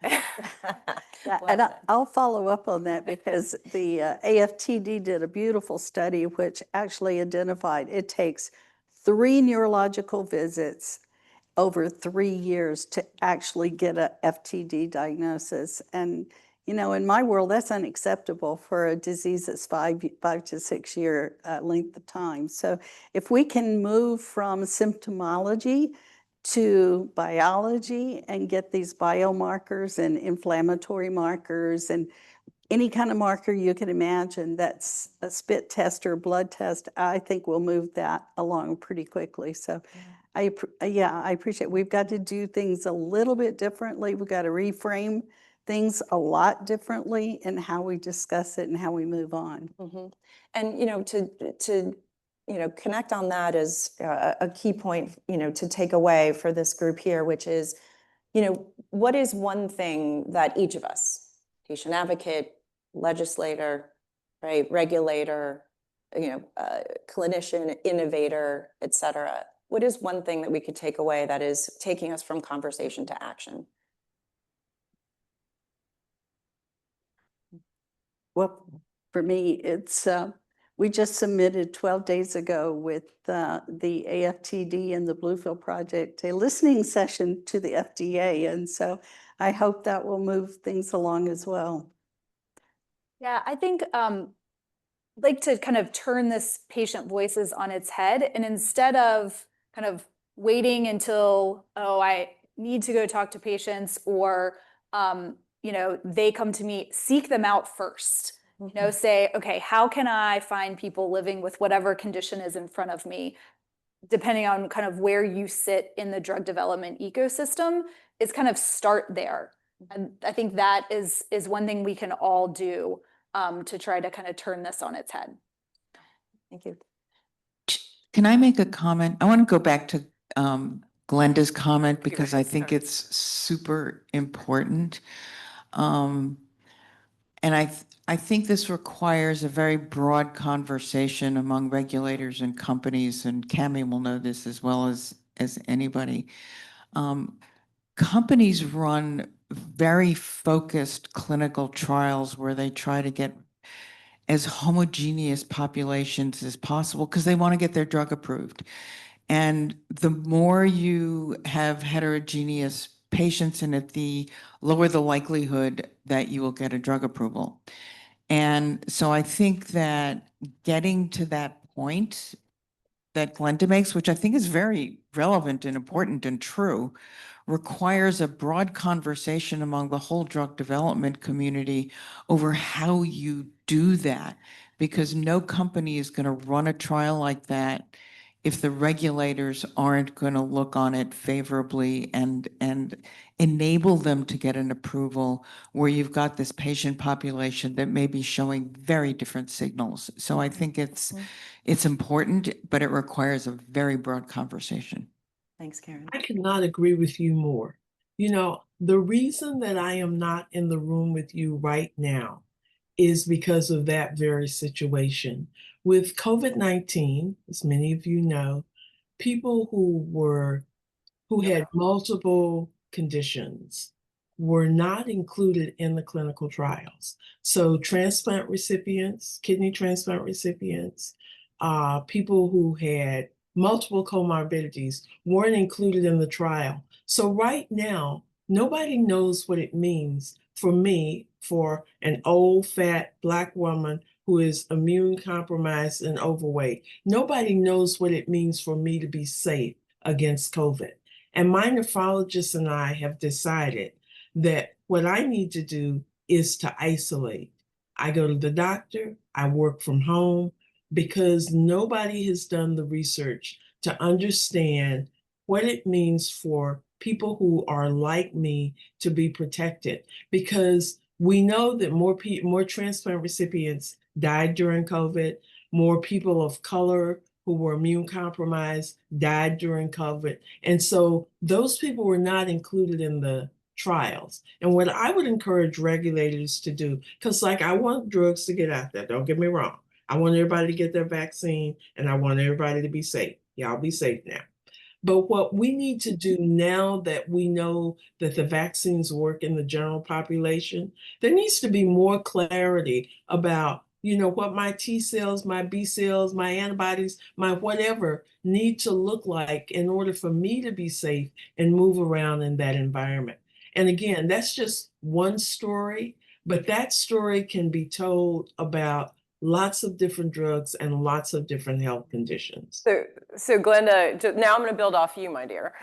And I'll follow up on that, because the AFTD did a beautiful study which actually identified it takes 3 neurological visits over 3 years to actually get a FTD diagnosis. And you know, in my world, that's unacceptable for a disease that's 5 to 6 year length of time. So if we can move from symptomology to biology and get these biomarkers and inflammatory markers and any kind of marker you can imagine, that's a spit test or blood test, I think we'll move that along pretty quickly. So I appreciate it. We've got to do things a little bit differently. We've got to reframe things a lot differently in how we discuss it and how we move on. And, you know, to connect on that is a key point, to take away for this group here, which is, what is one thing that each of us, patient advocate, legislator, right, regulator, clinician, innovator, et cetera, what is one thing that we could take away that is taking us from conversation to action? Well, for me, it's we just submitted 12 days ago with the AFTD and the Bluefield Project a listening session to the FDA, and so I hope that will move things along as well. Yeah, I think like to kind of turn this patient voices on its head, and instead of kind of waiting until, oh, I need to go talk to patients, or they come to me, seek them out first. Say, okay, how can I find people living with whatever condition is in front of me, depending on kind of where you sit in the drug development ecosystem, is kind of start there. And I think that is one thing we can all do to try to kind of turn this on its head. Thank you. Can I make a comment? I want to go back to Glenda's comment, because I think it's super important. And I think this requires a very broad conversation among regulators and companies, and Cami will know this as well as anybody. Companies run very focused clinical trials where they try to get as homogeneous populations as possible because they want to get their drug approved. And the more you have heterogeneous patients in it, the lower the likelihood that you will get a drug approval. And so I think that getting to that point that Glenda makes, which I think is very relevant and important and true, requires a broad conversation among the whole drug development community over how you do that. because no company is going to run a trial like that if the regulators aren't going to look on it favorably and enable them to get an approval where you've got this patient population that may be showing very different signals. So I think it's important, but it requires a very broad conversation. Thanks, Karen. I could not agree with you more. You know, the reason that I am not in the room with you right now is because of that very situation. With COVID-19, as many of you know, people who had multiple conditions were not included in the clinical trials. So transplant recipients, kidney transplant recipients, people who had multiple comorbidities weren't included in the trial. So right now, nobody knows what it means for me, for an old, fat Black woman who is immune compromised and overweight. Nobody knows what it means for me to be safe against COVID. And my nephrologist and I have decided that what I need to do is to isolate. I go to the doctor, I work from home, because nobody has done the research to understand what it means for people who are like me to be protected. Because we know that more transplant recipients died during COVID, more people of color who were immune compromised died during COVID. And so those people were not included in the trials. And what I would encourage regulators to do, because like I want drugs to get out there, don't get me wrong. I want everybody to get their vaccine and I want everybody to be safe. Y'all be safe now. But what we need to do now that we know that the vaccines work in the general population, there needs to be more clarity about, you know, what my T cells, my B cells, my antibodies, my whatever need to look like in order for me to be safe and move around in that environment. And again, that's just one story, but that story can be told about lots of different drugs and lots of different health conditions. So Glenda, now I'm going to build off you, my dear.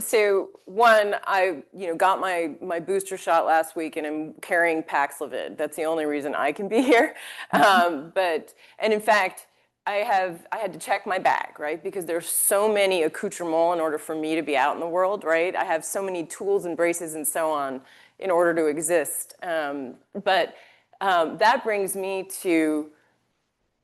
So one, I got my booster shot last week and I'm carrying Paxlovid. That's the only reason I can be here. And in fact, I had to check my bag, right? Because there's so many accoutrements in order for me to be out in the world, right? I have so many tools and braces and so on in order to exist. That brings me to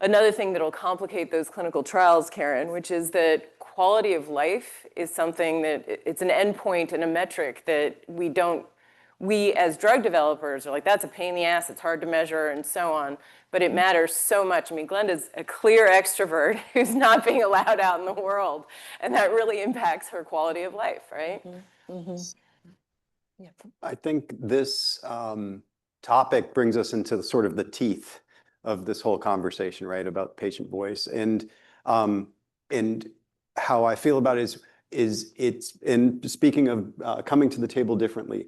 another thing that'll complicate those clinical trials, Karen, which is that quality of life is something that it's an endpoint and a metric that we as drug developers are like, that's a pain in the ass, it's hard to measure and so on, but it matters so much. I mean, Glenda's a clear extrovert who's not being allowed out in the world, and that really impacts her quality of life, right? Mm-hmm. Yeah. I think this topic brings us into the sort of the teeth of this whole conversation, right, about patient voice. And how I feel about it is it's, and speaking of coming to the table differently,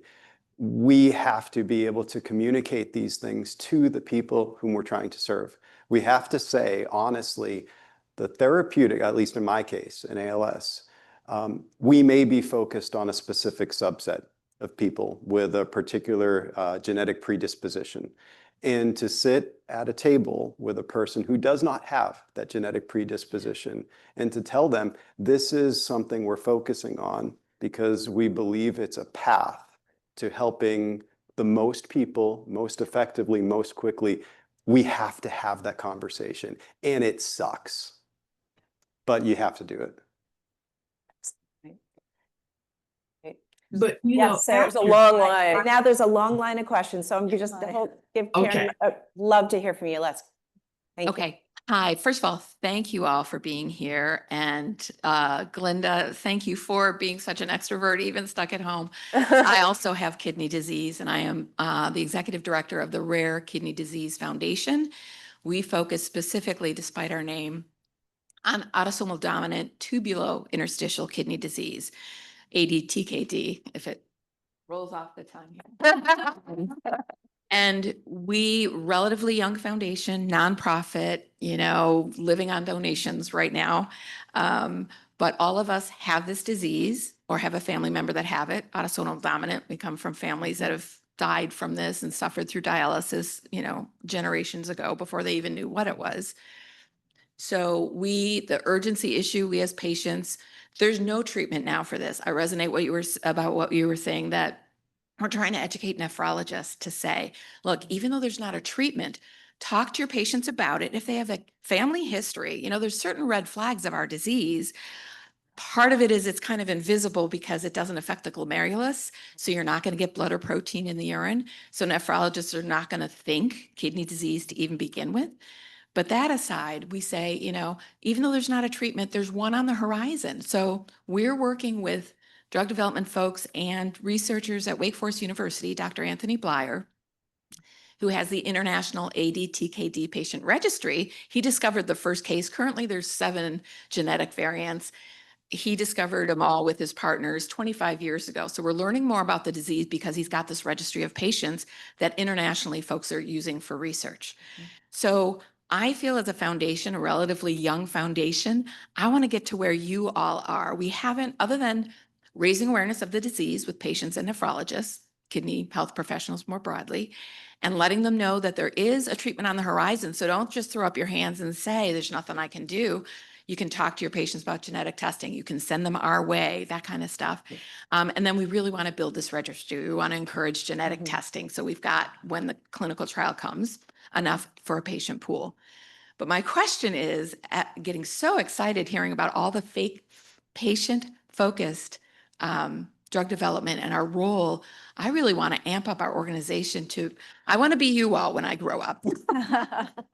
we have to be able to communicate these things to the people whom we're trying to serve. We have to say, honestly, the therapeutic, at least in my case, in ALS, we may be focused on a specific subset of people with a particular genetic predisposition. And to sit at a table with a person who does not have that genetic predisposition and to tell them, this is something we're focusing on because we believe it's a path to helping the most people, most effectively, most quickly, we have to have that conversation. And it sucks, but you have to do it. But you Yes, know, There's a long line. Now there's a long line of questions, so I'm just give Karen, love to hear from you. Thank you. Okay. Hi. First of all, thank you all for being here. And Glenda, thank you for being such an extrovert, even stuck at home. I also have kidney disease, and I am the executive director of the Rare Kidney Disease Foundation. We focus specifically, despite our name, on autosomal dominant tubulointerstitial kidney disease, ADTKD, if it rolls off the tongue here. And we, relatively young foundation, nonprofit, living on donations right now. But all of us have this disease or have a family member that have it, autosomal dominant. We come from families that have died from this and suffered through dialysis, generations ago before they even knew what it was. So the urgency issue, we as patients, there's no treatment now for this. I resonate about what you were saying, that we're trying to educate nephrologists to say, look, even though there's not a treatment, talk to your patients about it. If they have a family history, there's certain red flags of our disease. Part of it is it's kind of invisible because it doesn't affect the glomerulus. So you're not going to get blood or protein in the urine. So nephrologists are not going to think kidney disease to even begin with. But that aside, we say, even though there's not a treatment, there's one on the horizon. So we're working with drug development folks and researchers at Wake Forest University, Dr. Anthony Blyer, who has the International ADTKD Patient Registry. He discovered the first case. Currently, there's 7 genetic variants. He discovered them all with his partners 25 years ago. So we're learning more about the disease because he's got this registry of patients that internationally folks are using for research. So I feel as a foundation, a relatively young foundation, I want to get to where you all are. We haven't, other than raising awareness of the disease with patients and nephrologists, kidney health professionals more broadly, and letting them know that there is a treatment on the horizon. So don't just throw up your hands and say, there's nothing I can do. You can talk to your patients about genetic testing. You can send them our way, that kind of stuff. And then we really want to build this registry. We want to encourage genetic testing. So we've got, when the clinical trial comes, enough for a patient pool. But my question is, getting so excited hearing about all the fake patient-focused drug development and our role, I really want to amp up our organization I want to be you all when I grow up,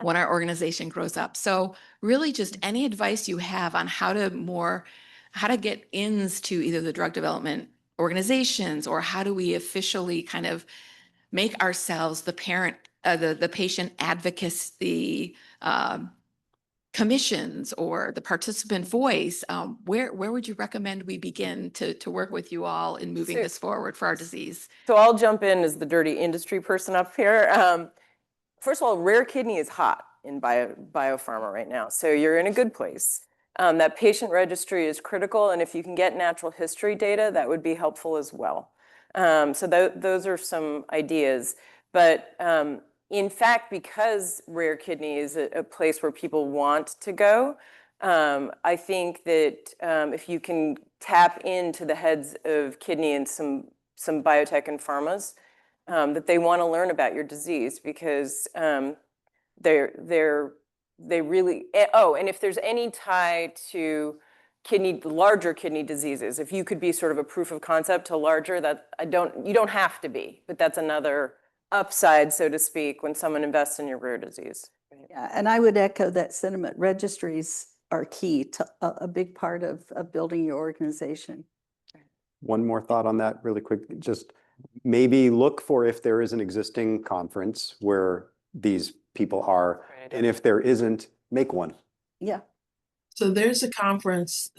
when our organization grows up. So really just any advice you have on how to get ins to either the drug development organizations, or how do we officially kind of make ourselves the patient advocacy commissions or the participant voice. Where would you recommend we begin to work with you all in moving this forward for our disease? So I'll jump in as the dirty industry person up here. First of all, rare kidney is hot in biopharma right now. So you're in a good place. That patient registry is critical. And if you can get natural history data, that would be helpful as well. So those are some ideas. But in fact, because rare kidney is a place where people want to go, I think that if you can tap into the heads of kidney and some biotech and pharmas, that they want to learn about your disease, because they really, and if there's any tie to larger kidney diseases, if you could be sort of a proof of concept to larger, you don't have to be, but that's another upside, so to speak, when someone invests in your rare disease. Yeah, and I would echo that sentiment. Registries are key to a big part of building your organization. One more thought on that really quick. Just maybe look for if there is an existing conference where these people are, and if there isn't, make one. Yeah. So there's a conference,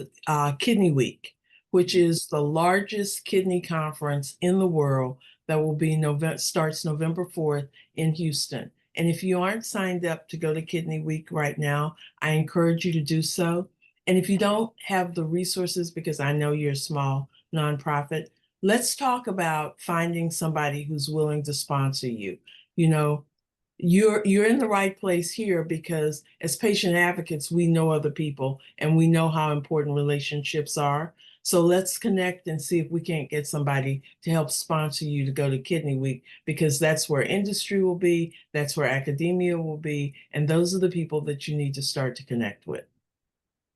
Kidney Week, which is the largest kidney conference in the world, that will be starts November 4th in Houston. And if you aren't signed up to go to Kidney Week right now, I encourage you to do so. And if you don't have the resources, because I know you're a small nonprofit, let's talk about finding somebody who's willing to sponsor you. You're in the right place here, because as patient advocates, we know other people and we know how important relationships are. So let's connect and see if we can't get somebody to help sponsor you to go to Kidney Week, because that's where industry will be, that's where academia will be, and those are the people that you need to start to connect with.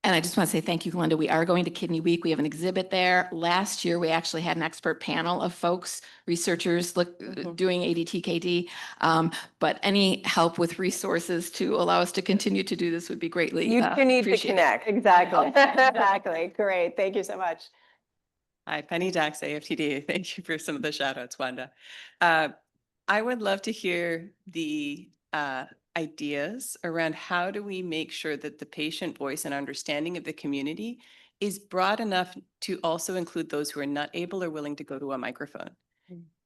And I just want to say thank you, Glenda. We are going to Kidney Week. We have an exhibit there. Last year, we actually had an expert panel of folks, researchers doing ADTKD. But any help with resources to allow us to continue to do this would be greatly You two need to connect. Exactly. Exactly. Great. Thank you so much. Hi, Penny Dax, AFTD. Thank you for some of the shout outs, Wanda. I would love to hear the ideas around how do we make sure that the patient voice and understanding of the community is broad enough to also include those who are not able or willing to go to a microphone.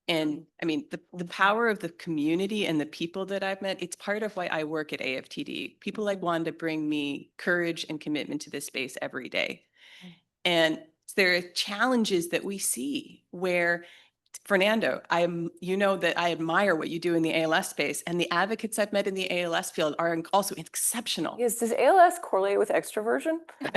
And I mean, the power of the community and the people that I've met, it's part of why I work at AFTD. People like Wanda bring me courage and commitment to this space every day. And there are challenges that we see where Fernando, you know that I admire what you do in the ALS space, and the advocates I've met in the ALS field are also exceptional. Yes, does ALS correlate with extroversion? Well,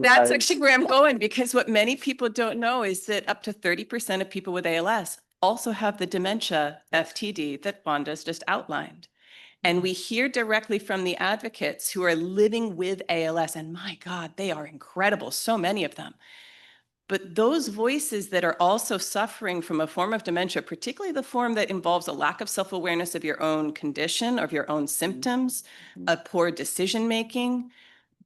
that's actually where I'm going, because what many people don't know is that up to 30% of people with ALS also have the dementia FTD that Wanda's just outlined. And we hear directly from the advocates who are living with ALS, and my God, they are incredible, so many of them. But those voices that are also suffering from a form of dementia, particularly the form that involves a lack of self-awareness of your own condition, of your own symptoms, a poor decision-making,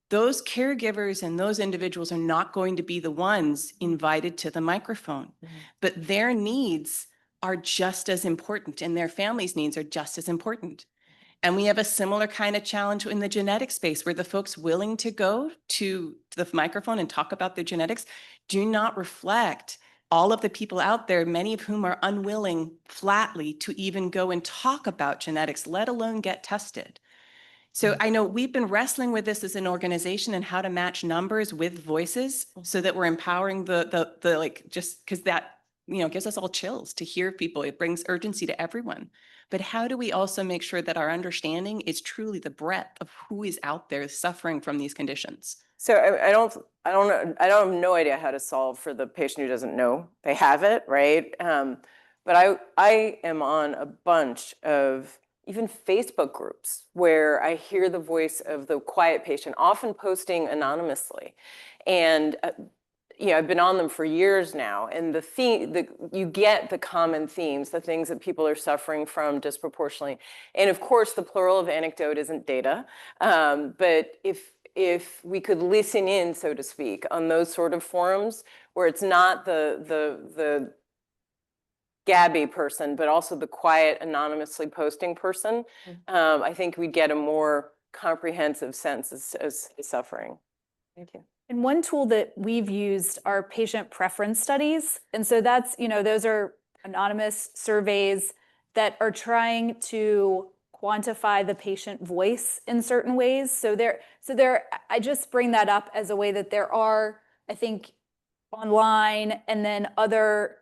those caregivers and those individuals are not going to be the ones invited to the microphone. But their needs are just as important, and their families' needs are just as important. And we have a similar kind of challenge in the genetic space, where the folks willing to go to the microphone and talk about their genetics do not reflect all of the people out there, many of whom are unwilling flatly to even go and talk about genetics, let alone get tested. So I know we've been wrestling with this as an organization and how to match numbers with voices so that we're empowering the like, just because that, gives us all chills to hear people. It brings urgency to everyone. But how do we also make sure that our understanding is truly the breadth of who is out there suffering from these conditions? So I don't know. I don't have no idea how to solve for the patient who doesn't know they have it, right? But I am on a bunch of even Facebook groups where I hear the voice of the quiet patient, often posting anonymously, and I've been on them for years now, and you get the common themes, the things that people are suffering from disproportionately, and of course the plural of anecdote isn't data, but if we could listen in, so to speak, on those sort of forums where it's not the Gabby person, but also the quiet, anonymously posting person, I think we'd get a more comprehensive sense as suffering. Thank you. And one tool that we've used are patient preference studies. And so that's, those are anonymous surveys that are trying to quantify the patient voice in certain ways. So I just bring that up as a way that there are, I think, online and then other,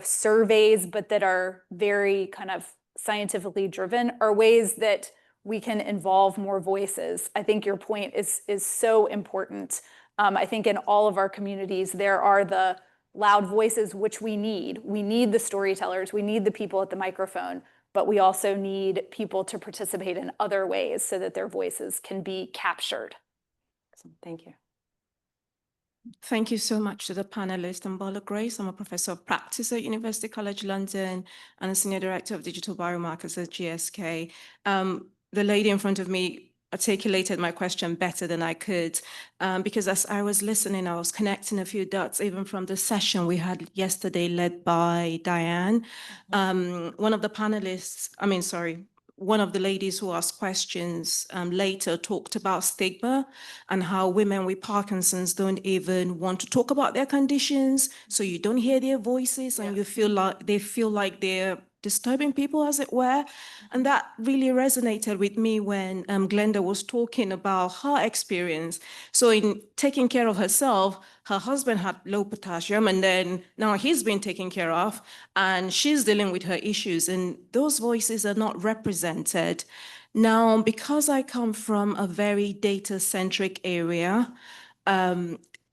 surveys, but that are very kind of scientifically driven, are ways that we can involve more voices. I think your point is so important. I think in all of our communities, there are the loud voices, which we need. We need the storytellers. We need the people at the microphone, but we also need people to participate in other ways so that their voices can be captured. So, thank you. Thank you so much to the panelists. I'm Bola Grace. I'm a professor of practice at University College London and a senior director of digital biomarkers at GSK. The lady in front of me articulated my question better than I could, because as I was listening, I was connecting a few dots, even from the session we had yesterday led by Diane. One of the panelists, one of the ladies who asked questions later talked about stigma and how women with Parkinson's don't even want to talk about their conditions. So you don't hear their voices and you feel like they feel like they're disturbing people, as it were. And that really resonated with me when Glenda was talking about her experience. So in taking care of herself, her husband had low potassium, and then now he's been taken care of, and she's dealing with her issues, and those voices are not represented. Now, because I come from a very data-centric area,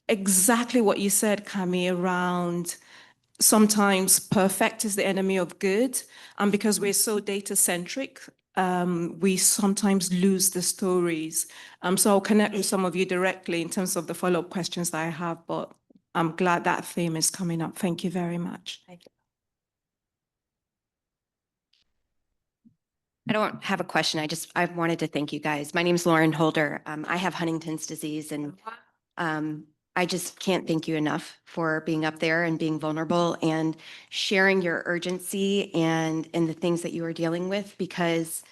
exactly what you said, Cami, around sometimes perfect is the enemy of good. And because we're so data-centric, we sometimes lose the stories. So I'll connect with some of you directly in terms of the follow-up questions that I have, but I'm glad that theme is coming up. Thank you very much. Thank you. I don't have a question. I wanted to thank you guys. My name is Lauren Holder. I have Huntington's disease, and I just can't thank you enough for being up there and being vulnerable and sharing your urgency and the things that you are dealing with, because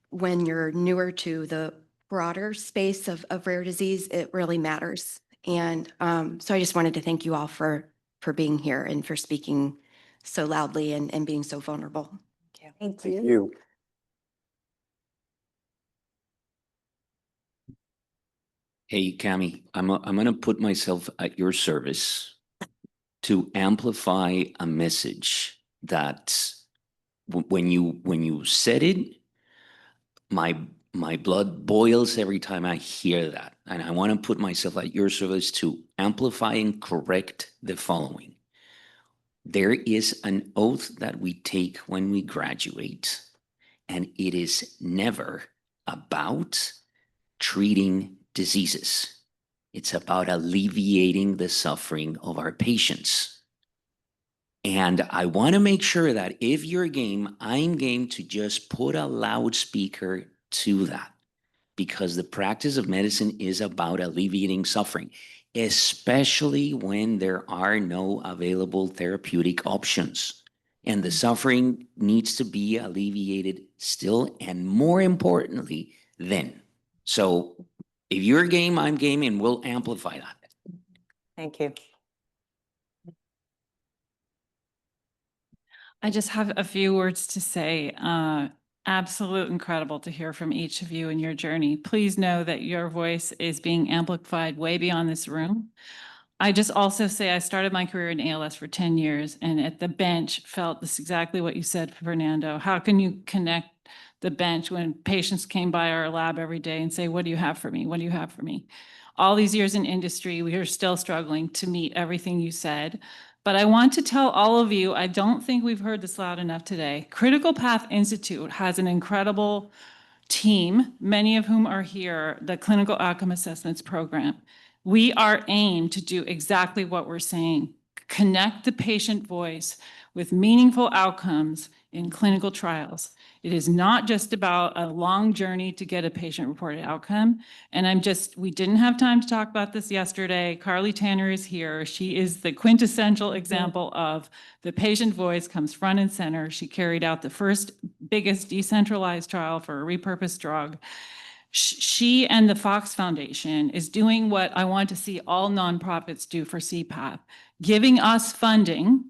when you're newer to the broader space of rare disease, it really matters. And so I just wanted to thank you all for being here and for speaking so loudly and being so vulnerable. Thank you. Thank you. Hey, Cami, I'm going to put myself at your service to amplify a message that when you said it, my blood boils every time I hear that. And I want to put myself at your service to amplify and correct the following. There is an oath that we take when we graduate, and it is never about treating diseases. It's about alleviating the suffering of our patients. And I want to make sure that if you're game, I'm game to just put a loudspeaker to that, because the practice of medicine is about alleviating suffering, especially when there are no available therapeutic options. And the suffering needs to be alleviated still, and more importantly, then. So if you're game, I'm game, and we'll amplify that. Thank you. I just have a few words to say. Absolute incredible to hear from each of you in your journey. Please know that your voice is being amplified way beyond this room. I just also say I started my career in ALS for 10 years, and at the bench felt this exactly what you said, Fernando. How can you connect the bench when patients came by our lab every day and say, what do you have for me? What do you have for me? All these years in industry, we are still struggling to meet everything you said. But I want to tell all of you, I don't think we've heard this loud enough today. Critical Path Institute has an incredible team, many of whom are here, the Clinical Outcome Assessments Program. We are aimed to do exactly what we're saying, connect the patient voice with meaningful outcomes in clinical trials. It is not just about a long journey to get a patient-reported outcome. And we didn't have time to talk about this yesterday. Carly Tanner is here. She is the quintessential example of the patient voice comes front and center. She carried out the first biggest decentralized trial for a repurposed drug. She and the Fox Foundation is doing what I want to see all nonprofits do for CPAP, giving us funding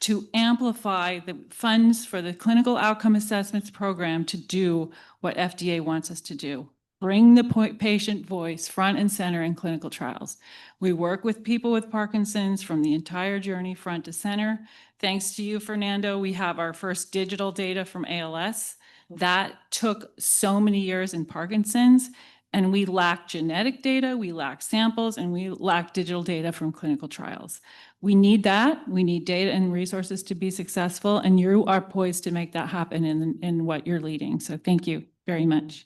to amplify the funds for the Clinical Outcome Assessments Program to do what FDA wants us to do. Bring the patient voice front and center in clinical trials. We work with people with Parkinson's from the entire journey, front to center. Thanks to you, Fernando, we have our first digital data from ALS. That took so many years in Parkinson's, and we lack genetic data, we lack samples, and we lack digital data from clinical trials. We need that. We need data and resources to be successful, and you are poised to make that happen in what you're leading. So thank you very much.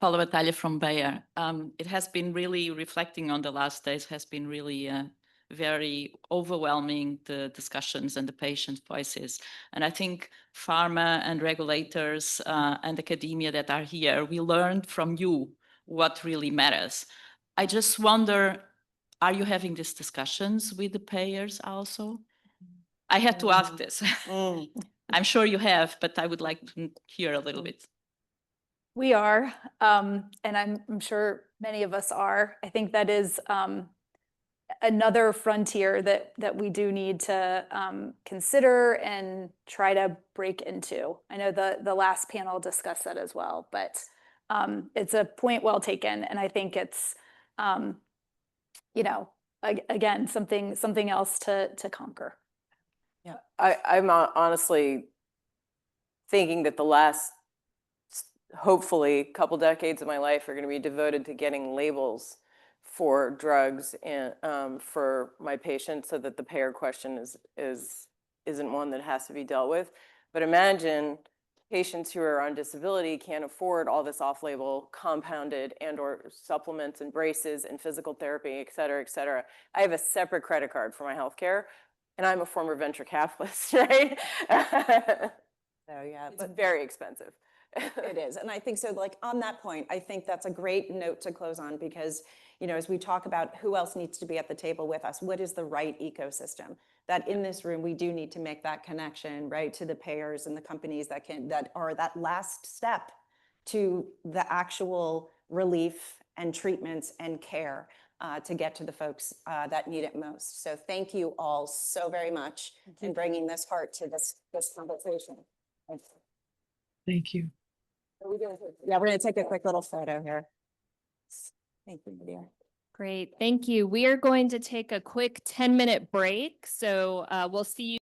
Paula Battaglia from Bayer. It has been really reflecting on the last days, has been really very overwhelming, the discussions and the patient voices. And I think pharma and regulators and academia that are here, we learned from you what really matters. I just wonder, are you having these discussions with the payers also? I had to ask this. I'm sure you have, but I would like to hear a little bit. We are, and I'm sure many of us are. I think that is another frontier that we do need to consider and try to break into. I know the last panel discussed that as well, but it's a point well taken, and I think it's again something else to conquer. Yeah, I'm honestly thinking that the last, hopefully, couple decades of my life are going to be devoted to getting labels for drugs and for my patients, so that the payer question isn't one that has to be dealt with. But imagine patients who are on disability can't afford all this off-label compounded and/or supplements and braces and physical therapy, et cetera, et cetera. I have a separate credit card for my healthcare, and I'm a former venture capitalist, right? So yeah, it's very expensive. It is. And I think so, like on that point, I think that's a great note to close on, because, as we talk about who else needs to be at the table with us, what is the right ecosystem? That in this room, we do need to make that connection, right, to the payers and the companies that are that last step to the actual relief and treatments and care to get to the folks that need it most. So thank you all so very much in bringing this heart to this conversation. Thank you. Yeah, we're going to take a quick little photo here. Thank you, Vieira. Great, thank you. We are going to take a quick 10-minute break. So we'll see you.